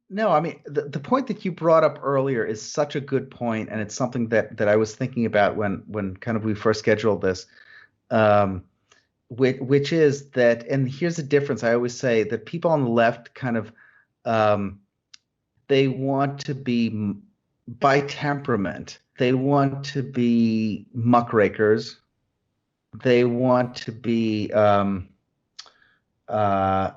No, I mean the point that you brought up earlier is such a good point, and it's something that I was thinking about when kind of we first scheduled this. Um, which is that, and here's the difference. I always say that people on the left kind of um, they want to be by temperament. They want to be muckrakers. They want to be uh, like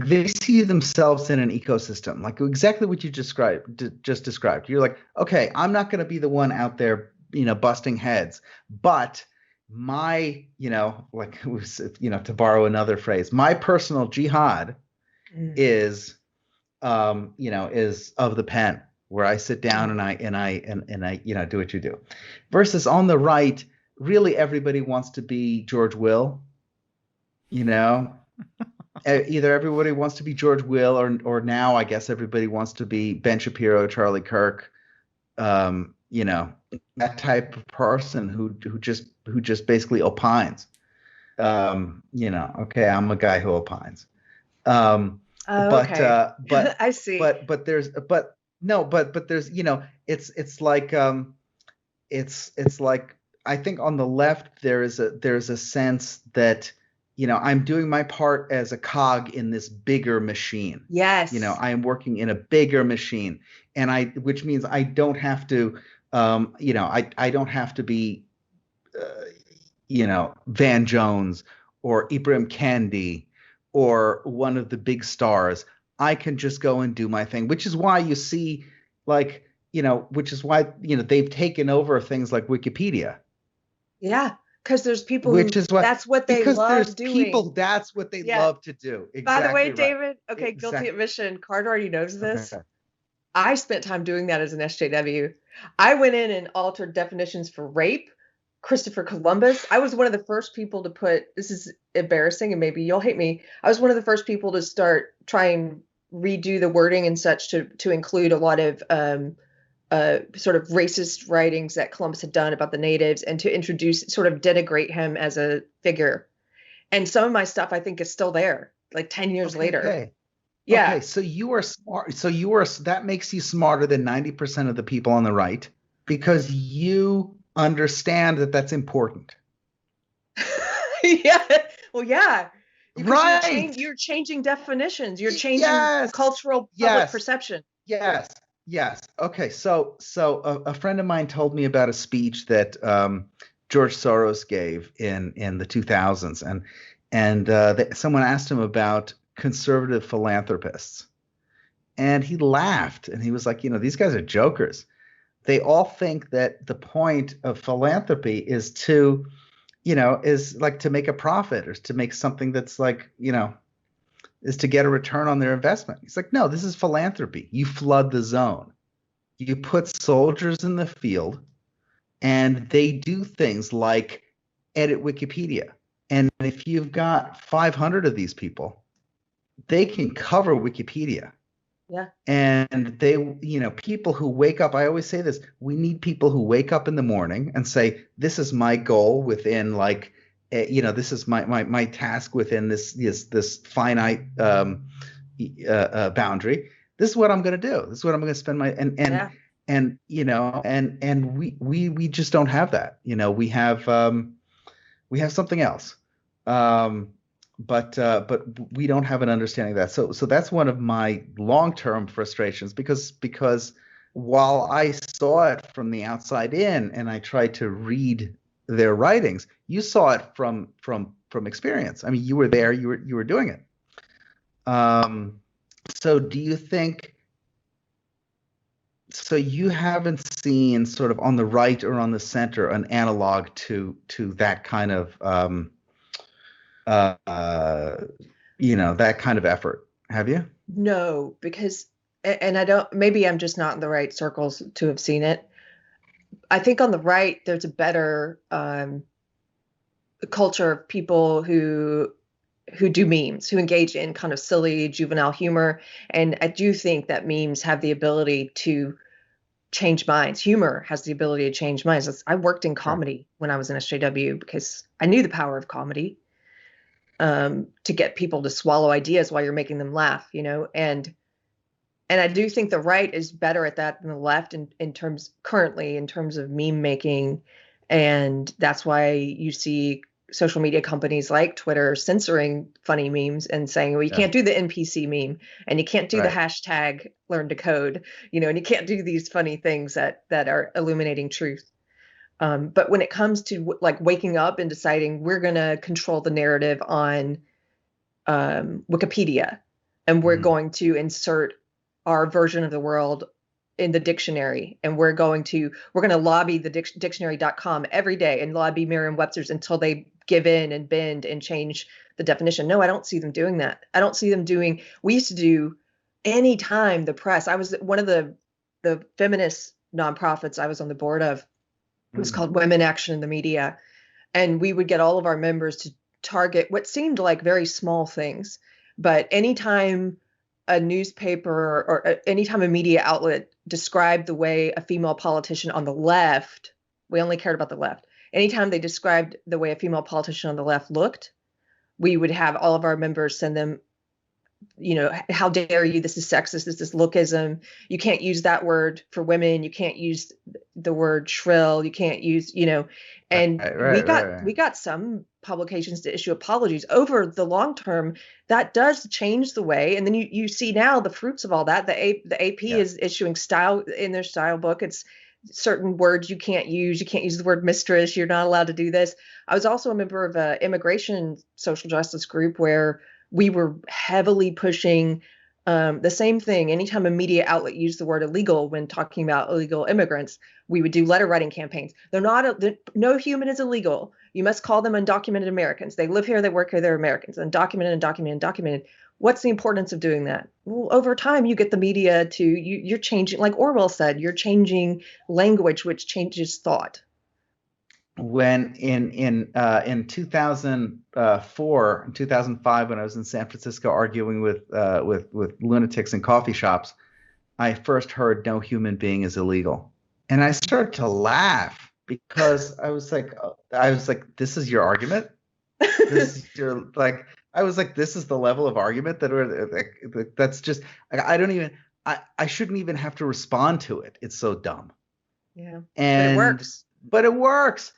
they see themselves in an ecosystem, like exactly what you just described. You're like, okay, I'm not going to be the one out there, busting heads, but my, like to borrow another phrase, my personal jihad Mm. is, is of the pen, where I sit down and I do what you do. Versus on the right, really everybody wants to be George Will, you know, either everybody wants to be George Will, or now I guess everybody wants to be Ben Shapiro, Charlie Kirk, that type of person who just basically opines. Okay, I'm a guy who opines. Um, Oh, but okay. uh, but I see. but there's but no but there's it's like it's like I think on the left there's a sense that I'm doing my part as a cog in this bigger machine. Yes. I am working in a bigger machine, and which means I don't have to I don't have to be uh, Van Jones or Ibrahim Kendi or one of the big stars. I can just go and do my thing, which is why you see, like, which is why, they've taken over things like Wikipedia, Yeah. Because there's people which who is what, that's what they because love there's doing. people, that's what they Yeah. love to do. By the way, Exactly right. David, okay, guilty Exactly. admission. Carter already knows this. Okay. I spent time doing that as an SJW. I went in and altered definitions for rape. Christopher Columbus. I was one of the first people to put, this is embarrassing and maybe you'll hate me. I was one of the first people to start trying redo the wording and such to include a lot of sort of racist writings that Columbus had done about the natives and to introduce, sort of denigrate him as a figure. And some of my stuff I think is still there, like 10 years later. Okay. Yeah. Okay. So you are smart. That makes you smarter than 90% of the people on the right, because you understand that that's important. Yeah. Well, yeah. Because Right. you're changing definitions. You're changing Yes. cultural public Yes. perception. Yes. Yes. Okay. So a friend of mine told me about a speech that George Soros gave in the 2000s, and someone asked him about conservative philanthropists, and he laughed and he was like, these guys are jokers. They all think that the point of philanthropy is like to make a profit, or to make something that's like, is to get a return on their investment. He's like, no, this is philanthropy. You flood the zone. You put soldiers in the field, and they do things like edit Wikipedia. And if you've got 500 of these people, they can cover Wikipedia. Yeah. And people who wake up, I always say this, we need people who wake up in the morning and say, this is my goal within, like, this is my task within this finite boundary. This is what I'm going to do. This is what I'm going to spend my, Yeah. we just don't have that. We have something else. Um, but we don't have an understanding of that. So that's one of my long-term frustrations, because while I saw it from the outside in and I tried to read their writings, you saw it from experience. I mean, you were there, you were doing it. So do you think, so you haven't seen, sort of on the right or on the center, an analog to that kind of uh, uh, that kind of effort, have you? No, because, and I don't, maybe I'm just not in the right circles to have seen it. I think on the right, there's a better culture of people who do memes, who engage in kind of silly juvenile humor. And I do think that memes have the ability to change minds. Humor has the ability to change minds. I worked in Sure. comedy when I was in SJW because I knew the power of comedy. to get people to swallow ideas while you're making them laugh, and I do think the right is better at that than the left in terms currently in terms of meme making. And that's why you see social media companies like Twitter censoring funny memes and saying, well, you Yeah. can't do the NPC meme and you can't do the Right. hashtag learn to code, and you can't do these funny things that are illuminating truth. But when it comes to like waking up and deciding we're going to control the narrative on Wikipedia, and we're Mhm. going to insert our version of the world in the dictionary, and we're going to lobby the dictionary.com every day and lobby Merriam-Webster's until they give in and bend and change the definition. No, I don't see them doing that. I don't see them doing. We used to do anytime the press. I was one of the feminist nonprofits I was on the board of. It was Mhm. called Women Action in the Media, and we would get all of our members to target what seemed like very small things. But anytime a newspaper or anytime a media outlet described the way a female politician on the left, we only cared about the left. Anytime they described the way a female politician on the left looked, we would have all of our members send them, how dare you? This is sexist. This is lookism. You can't use that word for women. You can't use the word shrill. You can't use, Right. and Right. we Right. got Right. we got some publications to issue apologies over the long term. That does change the way. And then you see now the fruits of all that. The AP Yeah. is issuing style in their style book. It's certain words you can't use. You can't use the word mistress. You're not allowed to do this. I was also a member of an immigration social justice group where we were heavily pushing the same thing. Anytime a media outlet used the word illegal when talking about illegal immigrants, we would do letter writing campaigns. No human is illegal. You must call them undocumented Americans. They live here, they work here, they're Americans. Undocumented, undocumented, undocumented. What's the importance of doing that? Well, over time, you get the media to you're changing, like Orwell said, you're changing language, which changes thought. When in 2004 and 2005, when I was in San Francisco arguing with lunatics in coffee shops, I first heard no human being is illegal. And I started to laugh because I was like, this is your argument? This is your like I was like, this is the level of argument that we're that's just I don't even I shouldn't even have to respond to it. It's so dumb. Yeah, but it And works. but it works.